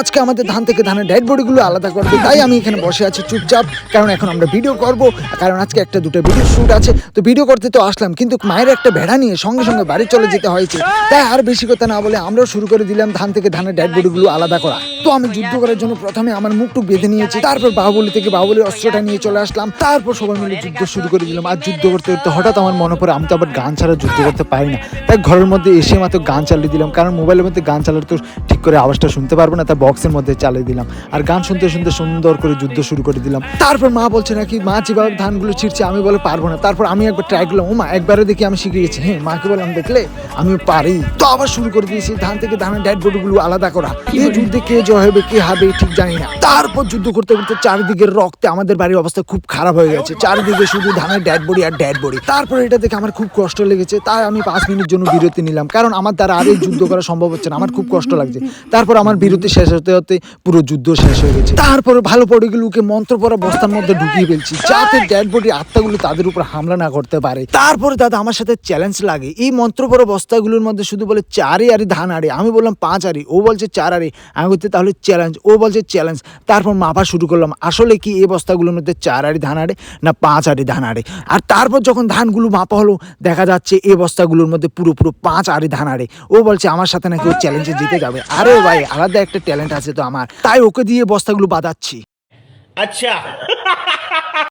আজকে আমাদের ধান থেকে ধানের ডেড বডিগুলো আলাদা করবে, তাই আমি এখানে বসে আছি চুপচাপ, কারণ এখন আমরা ভিডিও করব, কারণ আজকে একটা দুটো ভিডিও শুট আছে। তো ভিডিও করতে তো আসলাম, কিন্তু মায়ের একটা ভেড়া নিয়ে সঙ্গে সঙ্গে বাড়ি চলে যেতে হয়েছে, তাই আর বেশি কথা না বলে আমরাও শুরু করে দিলাম ধান থেকে ধানের ডেড বডিগুলো আলাদা করা। তো আমি যুদ্ধ করার জন্য প্রথমে আমার মুখটুক বেঁধে নিয়েছি, তারপর বাহুবলী থেকে বাহুবলীর অস্ত্রটা নিয়ে চলে আসলাম, তারপর সবাই মিলে যুদ্ধ শুরু করে দিলাম। আর যুদ্ধ করতে করতে হঠাৎ আমার মনে পড়ে আমি তো আবার গান ছাড়া যুদ্ধ করতে পারি না, তাই ঘরের মধ্যে এসে মাত্র গান চালিয়ে দিলাম, কারণ মোবাইলের মধ্যে গান চালালে তো ঠিক করে আওয়াজটা শুনতে পারবো না, তাই বক্সের মধ্যে চালিয়ে দিলাম আর গান শুনতে শুনতে সুন্দর করে যুদ্ধ শুরু করে দিলাম। তারপর মা বলছে নাকি মা যেভাবে ধানগুলো ছিঁড়ছে, আমি বলে পারবো না। তারপর আমি একবার ট্রাই করলাম, ও মা একবারে দেখি আমি শিখে গেছি। হ্যাঁ, মাকে বললাম দেখলে আমি পারি। তো আবার শুরু করে দিয়েছি ধান থেকে ধানের ডেড বডিগুলো আলাদা করা। এই যুদ্ধে কে জয় হবে কে হবে ঠিক জানি না। তারপর যুদ্ধ করতে করতে চারিদিকের রক্তে আমাদের বাড়ির অবস্থা খুব খারাপ হয়ে গেছে, চারিদিকে শুধু ধানের ডেড বডি আর ডেড বডি। তারপর এটা দেখে আমার খুব কষ্ট লেগেছে, তাই আমি 5 মিনিট জন্য বিরতি নিলাম, কারণ আমার দ্বারা আর এই যুদ্ধ করা সম্ভব হচ্ছে না, আমার খুব কষ্ট লাগছে। তারপর আমার বিরতি শেষ হতে হতে পুরো যুদ্ধ শেষ হয়ে গেছে। তারপরে ভালো বডিগুলোকে মন্ত্র পড়া বস্তার মধ্যে ঢুকিয়ে ফেলছি, যাতে ডেড বডি আত্মাগুলো তাদের উপর হামলা না করতে পারে। তারপরে দাদা আমার সাথে চ্যালেঞ্জ লাগে, এই মন্ত্র পড়া বস্তাগুলোর মধ্যে শুধু বলে 4 আরি ধান আরে, আমি বললাম 5 আরি, ও বলছে 4 আরি, আমি বলছি তাহলে চ্যালেঞ্জ, ও বলছে চ্যালেঞ্জ। তারপর মাপা শুরু করলাম আসলে কি এই বস্তাগুলোর মধ্যে 4 আরি ধান আরে না 5 আরি ধান আরে। আর তারপর যখন ধানগুলো মাপা হলো দেখা যাচ্ছে এই বস্তাগুলোর মধ্যে পুরো 5 আরি ধান আরে। ও বলছে আমার সাথে নাকি ও চ্যালেঞ্জে জিতে যাবে। আরে ভাই আলাদা একটা ট্যালেন্ট আছে তো আমার, তাই ওকে দিয়ে বস্তাগুলো বাঁধাচ্ছি। अच्छा